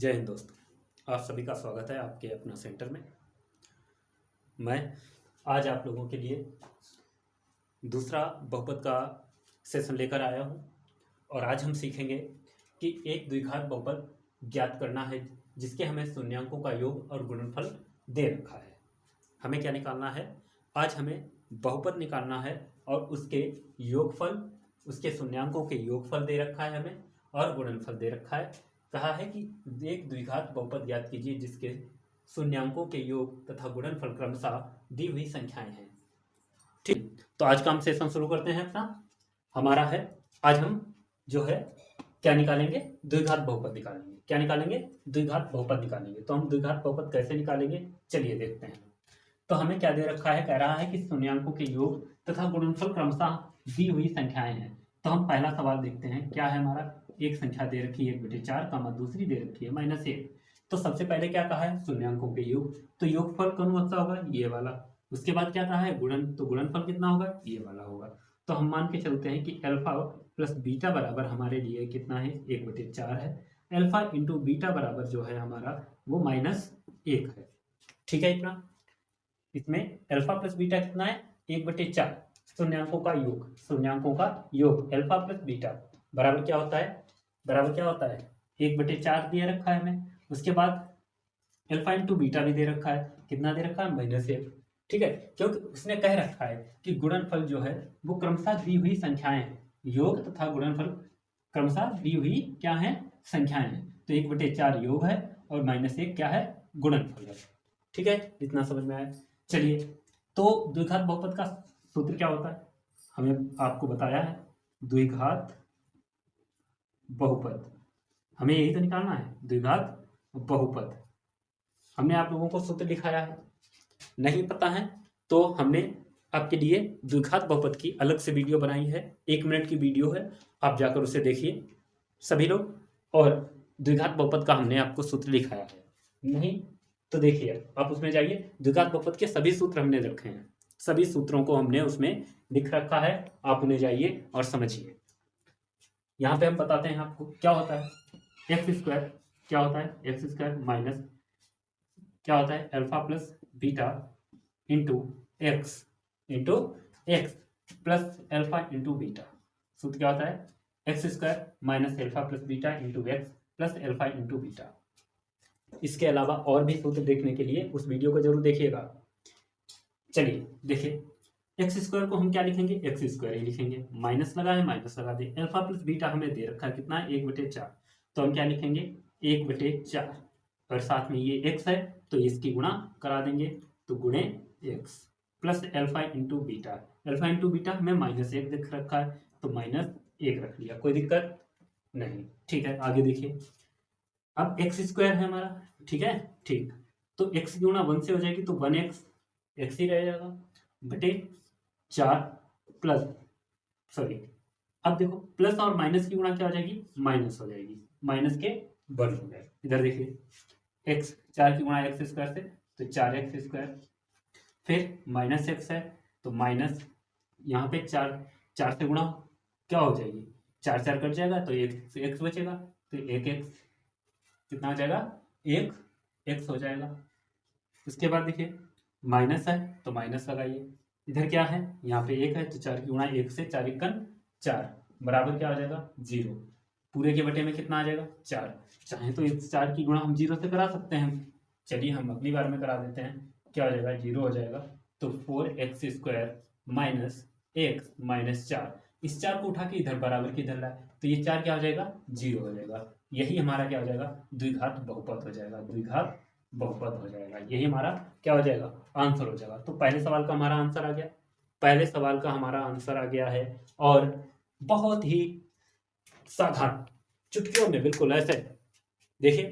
जय हिंद दोस्तों, आप सभी का स्वागत है आपके अपना सेंटर में। मैं आज आप लोगों के लिए दूसरा बहुपद का सेशन लेकर आया हूं और आज हम सीखेंगे कि एक द्विघात बहुपद ज्ञात करना है जिसके हमें शून्यांकों का योग और गुणनफल दे रखा है। हमें क्या निकालना है? आज हमें बहुपद निकालना है और उसके योगफल, उसके शून्यांकों के योगफल दे रखा है हमें और गुणनफल दे रखा है। कहा है कि एक द्विघात बहुपद ज्ञात कीजिए जिसके शून्यांकों के योग तथा गुणनफल क्रमशः दी हुई संख्याएं हैं। ठीक, तो आज का हम सेशन शुरू करते हैं अपना। हमारा है आज हम जो है क्या निकालेंगे? द्विघात बहुपद निकालेंगे। क्या निकालेंगे? द्विघात बहुपद निकालेंगे। तो हम द्विघात बहुपद कैसे निकालेंगे, चलिए देखते हैं। तो हमें क्या दे रखा है? कह रहा है कि शून्यांकों के योग तथा गुणनफल क्रमशः दी हुई संख्याएं हैं। तो हम पहला सवाल देखते हैं। क्या है हमारा? एक संख्या दे रखी है 1/4 कामा दूसरी दे रखी है -1। तो सबसे पहले क्या कहा है? शून्यांकों के योग। तो योगफल कौन सा होगा? ये वाला। उसके बाद क्या कहा है? गुणन। तो गुणनफल कितना होगा? ये वाला होगा। तो हम मान के चलते हैं कि अल्फा प्लस बीटा बराबर हमारे लिए कितना है? 1/4 है। अल्फा इंटू बीटा बराबर जो है हमारा वो -1 है। ठीक है इतना। इसमें अल्फा प्लस बीटा कितना है? 1/4। शून्यांकों का योग, शून्यांकों का योग अल्फा प्लस बीटा बराबर क्या होता है? बराबर क्या होता है? 1/4 दिया रखा है हमें। उसके बाद अल्फा इंटू बीटा भी दे रखा है। कितना दे रखा है? -1। ठीक है, क्योंकि उसने कह रखा है कि गुणनफल जो है वो क्रमशः दी हुई संख्याएं हैं। योग तथा गुणनफल क्रमशः दी हुई क्या है? संख्याएं हैं। तो 1/4 योग है और -1 क्या है? गुणनफल है। ठीक है, इतना समझ में आया। चलिए, तो द्विघात बहुपद का सूत्र क्या होता है? हमें आपको बताया है द्विघात बहुपद। हमें यही तो निकालना है, द्विघात बहुपद। हमने आप लोगों को सूत्र दिखाया है। नहीं पता है तो हमने आपके लिए द्विघात बहुपद की अलग से वीडियो बनाई है। 1 मिनट की वीडियो है, आप जाकर उसे देखिए सभी लोग। और द्विघात बहुपद का हमने आपको सूत्र दिखाया है। नहीं तो देखिए, आप उसमें जाइए। द्विघात बहुपद के सभी सूत्र हमने रखे हैं, सभी सूत्रों को हमने उसमें लिख रखा है। आप उन्हें जाइए और समझिए। यहाँ पे हम बताते हैं आपको क्या होता है x²। क्या होता है? x² माइनस क्या होता है? Alpha plus beta into x plus alpha into beta. सूत्र क्या होता है? x² minus alpha plus beta into x plus alpha into beta. इसके अलावा और भी सूत्र देखने के लिए उस वीडियो को जरूर देखिएगा। चलिए देखिए, x² को हम क्या लिखेंगे? x² ही लिखेंगे। माइनस लगा है, माइनस लगा दे। अल्फा प्लस बीटा हमें दे रखा है कितना है? 1/4। तो हम क्या लिखेंगे? 1/4 और साथ में ये x है तो इसकी गुणा करा देंगे। तो गुणे x plus alpha into beta. Alpha into beta हमें -1 दिख रखा है तो -1 रख लिया, कोई दिक्कत नहीं। ठीक है, आगे देखिए। अब x² है हमारा, ठीक है। ठीक, तो x की गुणा 1 से हो जाएगी तो 1x x ही रह जाएगा बटे 4 प्लस अब देखो प्लस और माइनस की गुणा क्या हो जाएगी? माइनस हो जाएगी, माइनस के वर्ग हो जाएगा। इधर देखिए, x 4 की गुणा x² से तो 4x², फिर -x है तो माइनस, यहाँ पे 4 से गुणा क्या हो जाएगी? 4 4 कट जाएगा तो एक x बचेगा तो 1x कितना हो जाएगा? 1x हो जाएगा। उसके बाद देखिए माइनस है तो माइनस लगाइए। इधर क्या है? यहाँ पे 1 है तो 4 की गुणा 1 से 4 × 4 बराबर क्या हो जाएगा? 0। पूरे के बटे में कितना आ जाएगा? 4। चाहे तो इस 4 की गुणा हम 0 से करा सकते हैं। चलिए हम अगली बार में करा देते हैं। क्या हो जाएगा? 0 हो जाएगा। तो 4x² माइनस x माइनस 4, इस 4 को उठा के इधर बराबर की इधर लाए तो ये 4 क्या हो जाएगा? 0 हो जाएगा। यही हमारा क्या हो जाएगा? द्विघात बहुपद हो जाएगा। द्विघात बहुपद हो जाएगा, यही हमारा क्या हो जाएगा? आंसर हो जाएगा। तो पहले सवाल का हमारा आंसर आ गया। पहले सवाल का हमारा आंसर आ गया है और बहुत ही साधारण, चुटकियों में बिल्कुल ऐसे। देखिए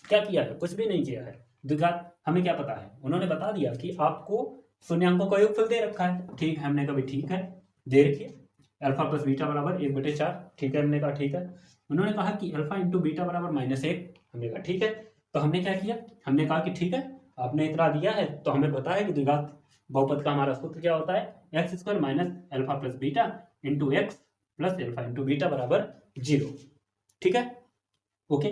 क्या किया है? कुछ भी नहीं किया है। द्विघात हमें क्या पता है? उन्होंने बता दिया कि आपको शून्यांकों का योगफल दे रखा है। ठीक है, हमने कहा भाई ठीक है, दे रखिए अल्फा प्लस बीटा बराबर 1/4। ठीक है, हमने कहा ठीक है। उन्होंने कहा कि अल्फा इंटू बीटा बराबर -1। हमने कहा ठीक है। तो हमने क्या किया? हमने कहा कि ठीक है, आपने इतना दिया है तो हमें पता है कि द्विघात बहुपद का हमारा सूत्र क्या होता है? x² minus alpha plus beta into x plus alpha into beta बराबर 0। ठीक है, ओके,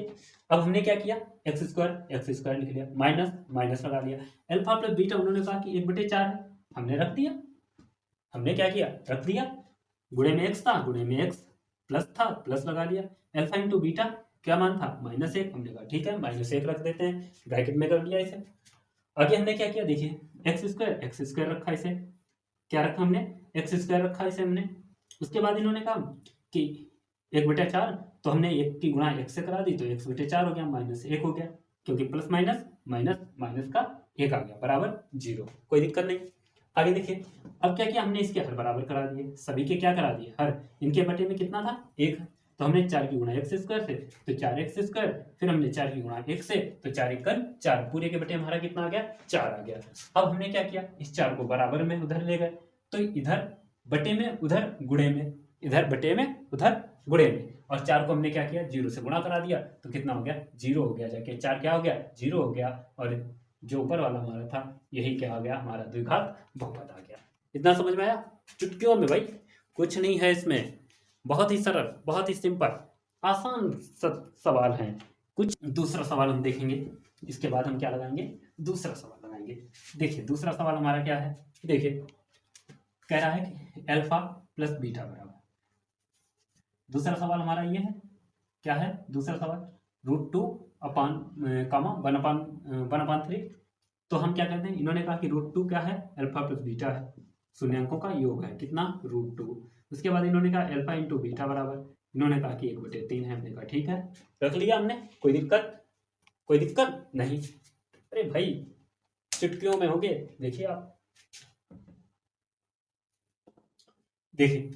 अब हमने क्या किया, एक्स स्क्वायर लिख लिया, माइनस माइनस लगा लिया, अल्फा प्लस बीटा उन्होंने कहा कि 1/4 है, हमने रख दिया, हमने क्या किया, रख दिया, गुणे में एक्स था, गुणे में एक्स प्लस था, प्लस लगा लिया, अल्फा इंटू बीटा क्या मान था, -1, हमने कहा ठीक है -1 रख देते हैं, ब्रैकेट में कर लिया इसे। आगे हमने क्या किया, देखिए एक्स स्क्वायर रखा इसे, क्या रखा हमने, एक्स स्क्वायर रखा इसे हमने। उसके बाद इन्होंने कहा कि 1/4, तो हमने 1 की गुणा x से करा दी, तो 1/4 हो गया, -1 हो गया, क्योंकि प्लस माइनस माइनस माइनस का 1 आ गया बराबर 0, कोई दिक्कत नहीं। आगे देखिए, अब क्या किया हमने, इसके हर बराबर करा दिए, सभी के क्या करा दिए, हर, इनके बटे में कितना था, 1, तो हमने 4 की गुणा x स्क्वायर से, तो 4x², फिर हमने 4 की गुणा 1 से, तो 4 × 4, पूरे के बटे हमारा कितना आ गया, 4 आ गया। अब हमने क्या किया, इस 4 को बराबर में उधर ले गए, तो इधर बटे में उधर गुणे में, इधर बटे में उधर गुणे में, और 4 को हमने क्या किया, 0 से गुणा करा दिया, तो कितना हो गया, 0 हो गया, जाके 4 क्या हो गया, 0 हो गया, और जो ऊपर वाला हमारा था यही क्या आ गया, हमारा द्विघात बहुपद आ गया। इतना समझ में आया, चुटकियों में भाई, कुछ नहीं है इसमें, बहुत ही सरल, बहुत ही सिंपल, आसान सवाल हैं। कुछ दूसरा सवाल हम देखेंगे, इसके बाद हम क्या लगाएंगे, दूसरा सवाल लगाएंगे। देखिए दूसरा सवाल हमारा क्या है, देखिए कह रहा है कि अल्फा प्लस बीटा बराबर, दूसरा सवाल हमारा ये है, क्या है दूसरा सवाल, √2 अपान कामा 1/3, तो हम क्या कहते हैं, इन्होंने कहा कि √2 क्या है, अल्फा प्लस बीटा है, शून्यांकों का योग है, कितना, √2। उसके बाद इन्होंने कहा अल्फा इंटू बीटा बराबर, इन्होंने कहा कि 1/3 है, हमने कहा ठीक है, रख लिया हमने, कोई दिक्कत नहीं। अरे भाई चुटकियों में होंगे, देखिए आप, देखिए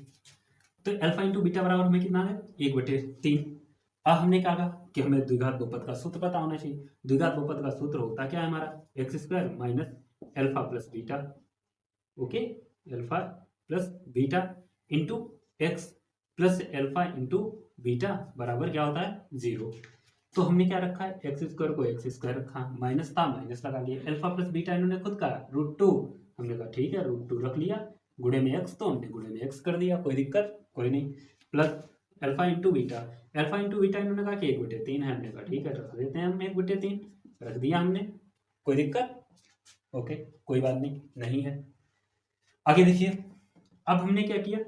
तो अल्फा इंटू बीटा बराबर हमें कितना है, 1/3। अब हमने क्या कहा कि हमें द्विघात बहुपद का सूत्र पता होना चाहिए, द्विघात बहुपद का सूत्र होता क्या है हमारा, x² minus alpha plus beta, okay, alpha plus beta into x plus alpha into beta बराबर क्या होता है, 0। तो हमने क्या रखा है, x² को x² रखा, माइनस था माइनस लगा लिया, अल्फा प्लस बीटा इन्होंने खुद कहा √2, हमने कहा ठीक है √2 रख लिया, गुणे में x तो हमने गुणे में x कर दिया, कोई दिक्कत कोई नहीं, प्लस अल्फा इंटू बीटा इन्होंने कहा कि 1/3 है, हमने कहा ठीक है रख देते हैं हम 1/3, रख दिया हमने, कोई दिक्कत, ओके कोई बात नहीं है। आगे देखिए, अब हमने क्या किया,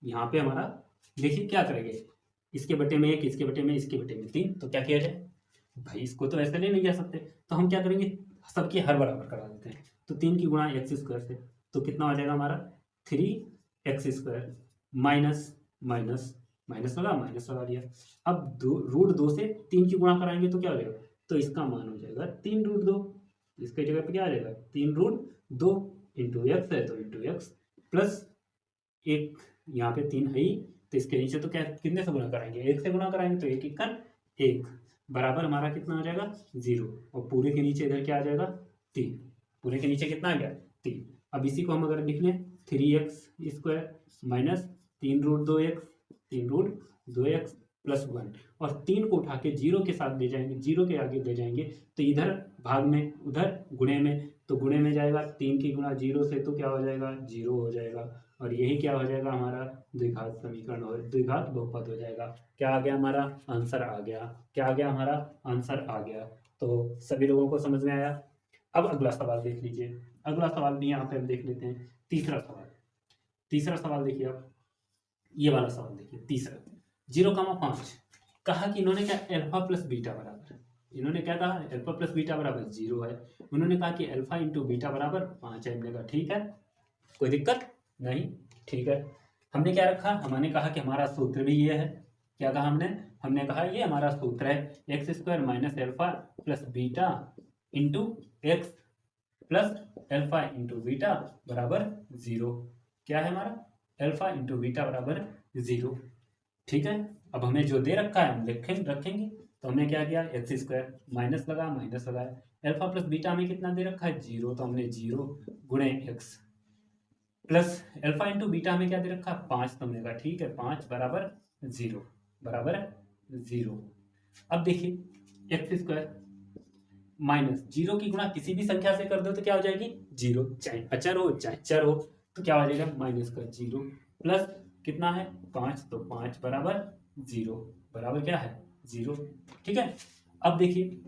यहाँ पे हमारा देखिए क्या करेंगे, इसके बटे में 1, इसके बटे में 3, तो क्या किया जाए भाई, इसको तो ऐसे नहीं जा सकते, तो हम क्या करेंगे, सबके हर बराबर करा देते हैं, तो 3 की गुणा x² से, तो कितना हो जाएगा हमारा 3x² माइनस माइनस माइनस लगा लिया, अब √2 से 3 की गुणा कराएंगे तो क्या हो जाएगा, तो इसका मान हो जाएगा 3√2, इसके जगह पे क्या आ जाएगा 3√2 इंटू एक्स है, तो इंटू एक्स प्लस 1, यहाँ पे 3 है ही, तो इसके नीचे तो क्या कितने से गुणा कराएंगे, 1 से गुणा कराएंगे, तो 1 बराबर हमारा कितना आ जाएगा 0, और पूरे के नीचे इधर क्या आ जाएगा 3, पूरे के नीचे कितना आ गया 3। अब इसी को हम अगर लिख लें 3x² माइनस 3√2x प्लस 1, और 3 को उठा के 0 के साथ ले जाएंगे, 0 के आगे ले जाएंगे, तो इधर भाग में उधर गुणे में, तो गुणे में जाएगा 3 की गुणा 0 से, तो क्या हो जाएगा 0 हो जाएगा, और यही क्या हो जाएगा हमारा द्विघात समीकरण और द्विघात बहुपद हो जाएगा। क्या आ गया हमारा आंसर आ गया, क्या आ गया हमारा आंसर आ गया। तो सभी लोगों को समझ में आया। अब अगला सवाल देख लीजिए, अगला सवाल भी यहाँ पे हम देख लेते हैं, तीसरा सवाल देखिए आप, ये वाला सवाल देखिए तीसरा, 0,5 कहा कि इन्होंने क्या अल्फा प्लस बीटा बराबर, इन्होंने क्या कहा अल्फा प्लस बीटा बराबर 0 है, उन्होंने कहा कि अल्फा इंटू बीटा बराबर 5 है, हमने कहा ठीक है कोई दिक्कत नहीं, ठीक है। हमने क्या रखा, हमने कहा कि हमारा सूत्र भी ये है, क्या कहा हमने कहा ये हमारा सूत्र है x² minus alpha plus beta into x plus alpha into beta बराबर 0, क्या है हमारा अल्फा इंटू बीटा बराबर 0, ठीक है। अब हमें जो दे रखा है हम रखेंगे, तो हमने क्या किया x² माइनस लगाया, अल्फा प्लस बीटा में कितना दे रखा है 0, तो हमने 0 गुणे x plus alpha into beta में क्या दे रखा है 5, तो हमने कहा ठीक है 5 बराबर 0। अब देखिए x² माइनस 0 की गुणा किसी भी संख्या से कर दो तो क्या हो जाएगी 0, चाहे अचर हो चाहे चर हो, तो क्या हो जाएगा माइनस का 0 प्लस कितना है 5, तो 5 बराबर 0 बराबर क्या है 0। ठीक है, अब देखिए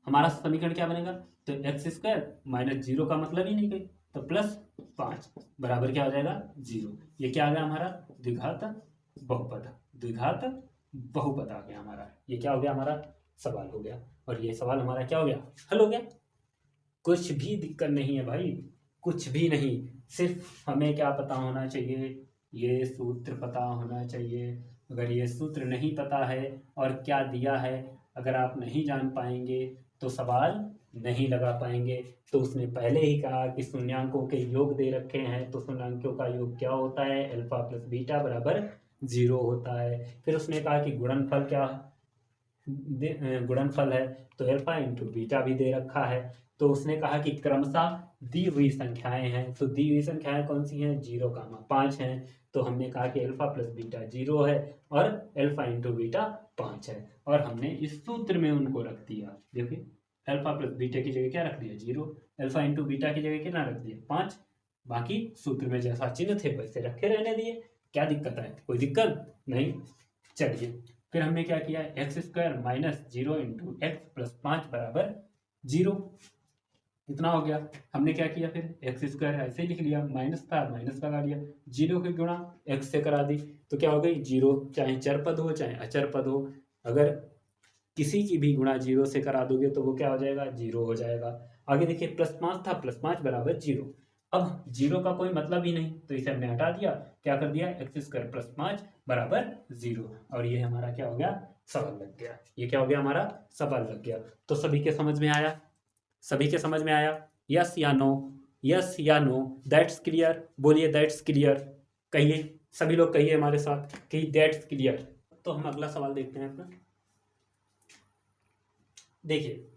हमारा समीकरण क्या बनेगा, तो एक्स स्क्वायर माइनस 0 का मतलब ही नहीं कोई, तो प्लस 5 बराबर क्या हो जाएगा 0। ये क्या आ गया हमारा द्विघात बहुपद, द्विघात बहुपद आ गया हमारा। ये क्या हो गया हमारा सवाल हो गया, और ये सवाल हमारा क्या हो गया हल हो गया। कुछ भी दिक्कत नहीं है भाई, कुछ भी नहीं, सिर्फ हमें क्या पता होना चाहिए, ये सूत्र पता होना चाहिए। अगर ये सूत्र नहीं पता है और क्या दिया है अगर आप नहीं जान पाएंगे तो सवाल नहीं लगा पाएंगे। तो उसने पहले ही कहा कि शून्यांकों के योग दे रखे हैं, तो शून्यांकों का योग क्या होता है, अल्फा प्लस बीटा बराबर 0 होता है। फिर उसने कहा कि गुणनफल क्या गुणनफल है, तो अल्फा इंटू बीटा भी दे रखा है। तो उसने कहा कि क्रमशः दी हुई संख्याएं हैं, तो दी हुई संख्याएं कौन सी हैं, 0, 5 हैं। तो हमने कहा कि अल्फा प्लस बीटा 0 है और अल्फा इंटू बीटा 5 है, और हमने इस सूत्र में उनको रख दिया। देखिए अल्फा प्लस बीटा की जगह क्या रख दिया 0, अल्फा इंटू बीटा की जगह कितना रख दिया 5, बाकी सूत्र में जैसा चिन्ह थे वैसे रखे रहने दिए। क्या दिक्कत है, कोई दिक्कत नहीं। चलिए फिर हमने क्या किया, x square minus 0 into x plus 5 बराबर 0। इतना हो गया। हमने क्या किया, फिर एक्स स्क्वायर ऐसे ही लिख लिया, माइनस था माइनस लगा लिया, 0 की गुणा एक्स से करा दी, तो क्या हो गई 0, चाहे चर पद हो चाहे अचर पद हो, अगर किसी की भी गुणा 0 से करा दोगे तो वो क्या हो जाएगा 0 हो जाएगा। आगे देखिए प्लस 5 था, प्लस 5 बराबर 0। अब 0 का कोई मतलब ही नहीं, तो इसे हमने हटा दिया, क्या कर दिया एक्स स्क्वायर प्लस 5 बराबर 0, और ये हमारा क्या हो गया सवाल लग गया। ये क्या हो गया हमारा सवाल लग गया। तो सभी के समझ में आया, सभी के समझ में आया, यस या नो, यस या नो, दैट्स क्लियर, बोलिए दैट्स क्लियर, कहिए सभी लोग कहिए हमारे साथ कि दैट्स क्लियर। तो हम अगला सवाल देखते हैं अपना। देखिए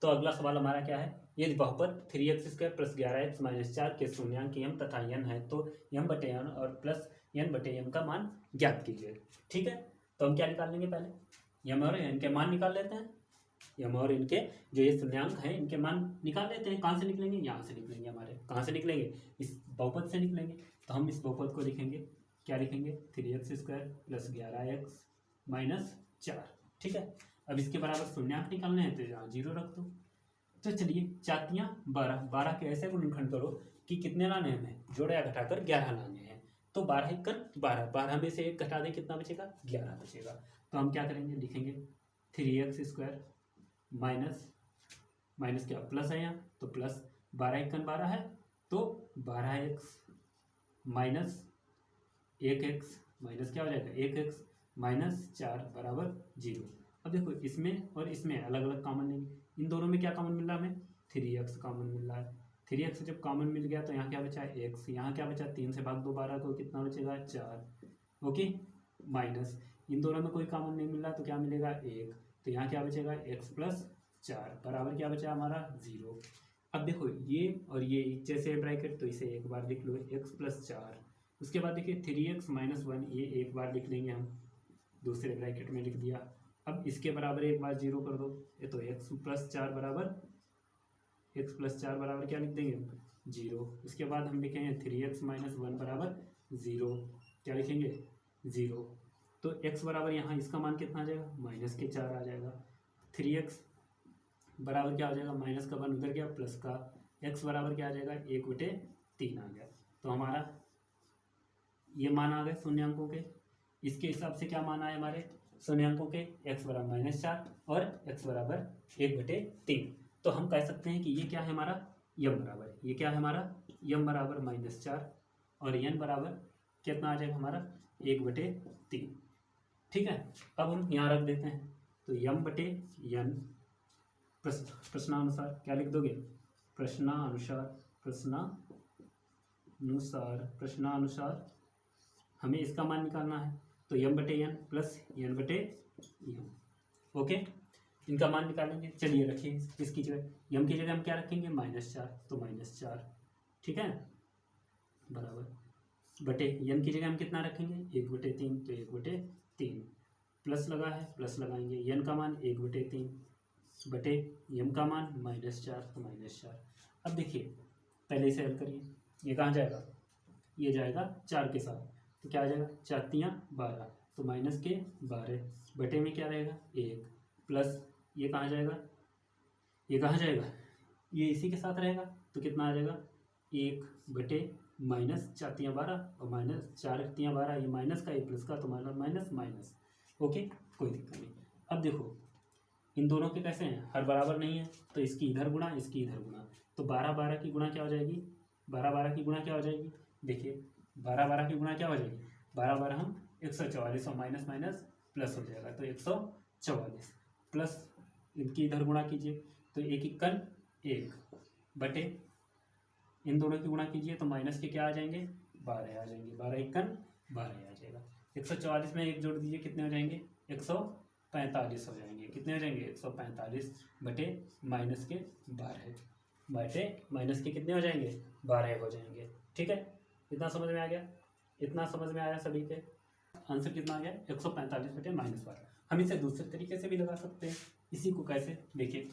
तो अगला सवाल हमारा क्या है, यदि बहुपद 3x square plus 11x minus 4 के शून्यांक m तथा n है तो m बटे n और प्लस n बटे m का मान ज्ञात कीजिए। ठीक है, तो हम क्या निकाल लेंगे, पहले m और n के मान निकाल लेते हैं। m और इनके जो ये शून्यांक हैं इनके मान निकाल लेते हैं। कहाँ से निकलेंगे, यहाँ से निकलेंगे, हमारे कहाँ से निकलेंगे, इस बहुपद से निकलेंगे। तो हम इस बहुपद को लिखेंगे, क्या लिखेंगे 3x square plus 11x minus 4। ठीक है, अब इसके बराबर शून्यांक निकालने हैं तो यहाँ 0 रख दो। तो चलिए 4 12, 12 के ऐसे गुणनखंड करो कि कितने लाने हमें, जोड़े या घटाकर 11 लाने हैं। तो 12 1 12, 12 में से 1 घटा दें कितना बचेगा 11 बचेगा। तो हम क्या करेंगे, लिखेंगे 3x स्क्वायर माइनस माइनस क्या प्लस है यहाँ, तो प्लस 12 1 12 है, तो 12x माइनस 1x माइनस क्या हो जाएगा 1x माइनस 4 बराबर 0। अब देखो इसमें और इसमें अलग अलग कॉमन नहीं, इन दोनों में क्या कॉमन मिल रहा है हमें 3x कॉमन मिल रहा है। 3x जब कॉमन मिल गया तो यहाँ क्या बचा x, यहाँ क्या बचा 3 से भाग दो 12 को कितना बचेगा 4। ओके, माइनस इन दोनों में कोई कॉमन नहीं मिल रहा तो क्या मिलेगा 1, तो यहाँ क्या बचेगा x प्लस 4 बराबर क्या बचा हमारा 0। अब देखो ये और ये जैसे ब्रैकेट, तो इसे एक बार लिख लो x प्लस 4, उसके बाद देखिए 3x माइनस 1, ये एक बार लिख लेंगे हम, दूसरे ब्रैकेट में लिख दिया। अब इसके बराबर एक बार 0 कर दो, ये तो x प्लस 4 बराबर क्या लिख देंगे 0। उसके बाद हम लिखेंगे 3x माइनस 1 बराबर 0, क्या लिखेंगे 0। तो x बराबर यहाँ इसका मान कितना आ जाएगा माइनस के 4 आ जाएगा। 3x बराबर क्या हो जाएगा, माइनस का 1 उधर गया, प्लस का x बराबर क्या आ जाएगा 1/3 आ गया। तो हमारा ये मान आ गए शून्यांकों के। इसके हिसाब से क्या मान आए हमारे शून्यांकों के, x बराबर माइनस 4 और x बराबर 1/3। तो हम कह सकते हैं कि ये क्या है हमारा m बराबर, ये क्या है हमारा m बराबर माइनस 4 और n बराबर कितना आ जाएगा हमारा 1/3। ठीक है, अब हम यहाँ रख देते हैं, तो m/n प्रश्नानुसार क्या लिख दोगे, प्रश्नानुसार हमें इसका मान निकालना है, तो m/n प्लस n/m। ओके, इनका मान निकालेंगे। चलिए रखिए इसकी जगह, m की जगह हम क्या रखेंगे -4, तो -4। ठीक है, बराबर बटे n की जगह हम कितना रखेंगे 1/3, तो 1/3 प्लस लगा है, प्लस लगाएंगे n का मान 1/3 बटे m का मान -4, तो -4। अब देखिए पहले इसे हल करिए, ये कहाँ जाएगा, ये जाएगा 4 के साथ, तो क्या आ जाएगा 4 × 12, तो माइनस के 12 बटे में क्या रहेगा 1 प्लस ये कहाँ जाएगा, ये कहाँ जाएगा, ये इसी के साथ रहेगा तो कितना आ जाएगा 1 बटे माइनस 4×12 और माइनस 4×12 ये माइनस का ये प्लस का तो माइनस माइनस। ओके कोई दिक्कत नहीं। अब देखो इन दोनों के कैसे हैं, हर बराबर नहीं है तो इसकी इधर गुणा इसकी इधर गुणा, तो 12 की गुणा क्या हो जाएगी, 12 की गुणा क्या हो जाएगी, देखिए 12 की गुणा क्या हो जाएगी, 12 हम 144 और माइनस माइनस प्लस हो जाएगा तो 144 प्लस इनकी इधर गुणा कीजिए तो 1×1 1 बटे इन दोनों की गुणा कीजिए तो माइनस के क्या आ जाएंगे 12 आ जाएंगे, 12×1 12 आ जाएगा। 144 में 1 जोड़ दीजिए कितने हो जाएंगे 145 हो जाएंगे, कितने हो जाएंगे 145 बटे माइनस के 12 बटे माइनस के कितने हो जाएंगे 12 हो जाएंगे। ठीक है, इतना समझ में आ गया, इतना समझ में आया सभी के। आंसर कितना आ गया 145 बटे -12। हम इसे दूसरे तरीके से भी लगा सकते हैं। इसी को कैसे देखिए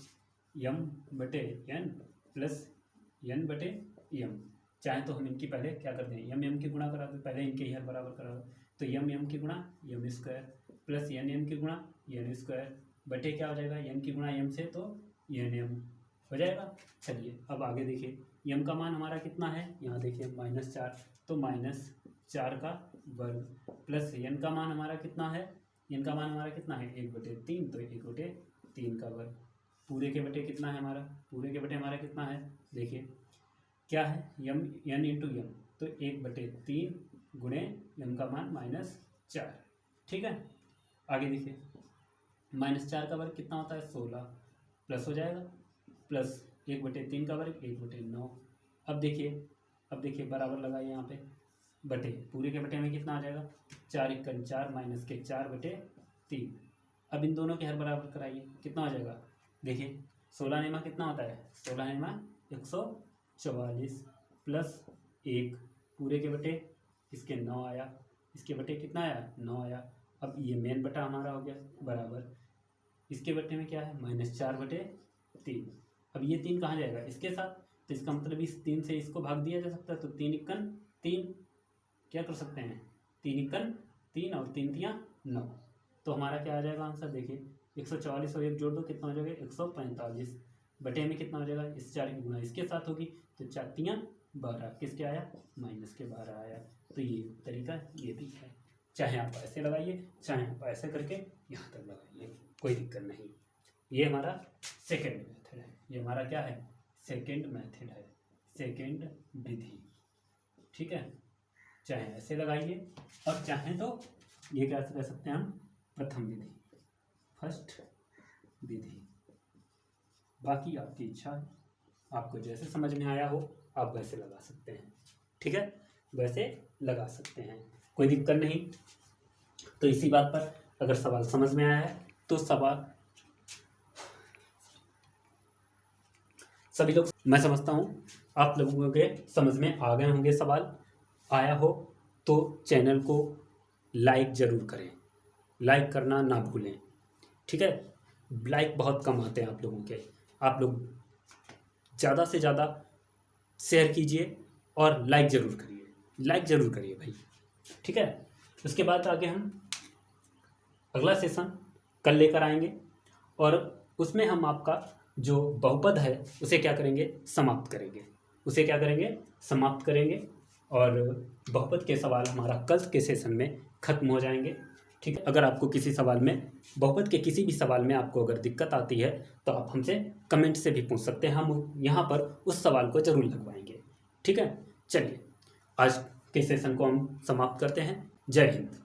m बटे n प्लस n बटे m, चाहे तो हम इनकी पहले क्या करते हैं m की गुणा करा दो, पहले इनके हर बराबर करा दो तो m की गुणा m स्क्वायर प्लस n की गुणा n स्क्वायर बटे क्या हो जाएगा n की गुणा m से तो n हो जाएगा। चलिए अब आगे देखिए m का मान हमारा कितना है, यहाँ देखिए -4 तो -4 का वर्ग प्लस n का मान हमारा कितना है, n का मान हमारा कितना है 1/3 तो 1/3 का वर्ग पूरे के बटे कितना है हमारा, पूरे के बटे हमारा कितना है देखिए क्या है n × m तो 1/3 गुणे m का मान -4। ठीक है, आगे देखिए -4 का वर्ग कितना होता है 16 प्लस हो जाएगा प्लस 1/3 का वर्ग 1/9। अब देखिए बराबर लगाइए यहाँ पे बटे पूरे के बटे में कितना आ जाएगा 4×4 माइनस के 4/3। अब इन दोनों के हर बराबर कराइए कितना हो जाएगा देखिए 16 नेमा कितना होता है 16 नेमा 144 प्लस 1 पूरे के बटे इसके 9 आया, इसके बटे कितना आया 9 आया। अब ये मेन बटा हमारा हो गया बराबर इसके बटे में क्या है -4/3। अब ये 3 कहाँ जाएगा इसके साथ तो इसका मतलब इस 3 से इसको भाग दिया जा सकता है तो 3×3 क्या कर सकते हैं 3×3 और 3×3 9 तो हमारा क्या आ जाएगा आंसर देखिए 144 और 1 जोड़ दो कितना हो जाएगा 145 बटे में कितना हो जाएगा इस 4 की गुणा इसके साथ होगी तो 4×3 12 किसके आया -12 आया। तो ये तरीका ये भी है, चाहे आप ऐसे लगाइए चाहे आप ऐसे करके यहाँ तक लगाइए कोई दिक्कत नहीं। ये हमारा सेकेंड मेथड है, ये हमारा क्या है सेकेंड मेथड है, सेकेंड विधि। ठीक है, चाहे ऐसे लगाइए और चाहे तो ये क्या कह सकते हैं हम प्रथम विधि फर्स्ट विधि। बाकी आपकी इच्छा है, आपको जैसे समझ में आया हो आप वैसे लगा सकते हैं। ठीक है, वैसे लगा सकते हैं कोई दिक्कत नहीं। तो इसी बात पर अगर सवाल समझ में आया है तो सवाल सभी लोग मैं समझता हूँ आप लोगों के समझ में आ गए होंगे। सवाल आया हो तो चैनल को लाइक ज़रूर करें, लाइक करना ना भूलें। ठीक है, लाइक बहुत कम आते हैं आप लोगों के, आप लोग ज़्यादा से ज़्यादा शेयर कीजिए और लाइक ज़रूर करिए, लाइक ज़रूर करिए भाई। ठीक है, उसके बाद आगे हम अगला सेशन कल लेकर आएंगे और उसमें हम आपका जो बहुपद है उसे क्या करेंगे समाप्त करेंगे, उसे क्या करेंगे समाप्त करेंगे और बहुपद के सवाल हमारा कल के सेशन में ख़त्म हो जाएंगे। ठीक है, अगर आपको किसी सवाल में बहुपद के किसी भी सवाल में आपको अगर दिक्कत आती है तो आप हमसे कमेंट से भी पूछ सकते हैं, हम यहाँ पर उस सवाल को ज़रूर लगवाएंगे। ठीक है, चलिए आज के सेशन को हम समाप्त करते हैं। जय हिंद।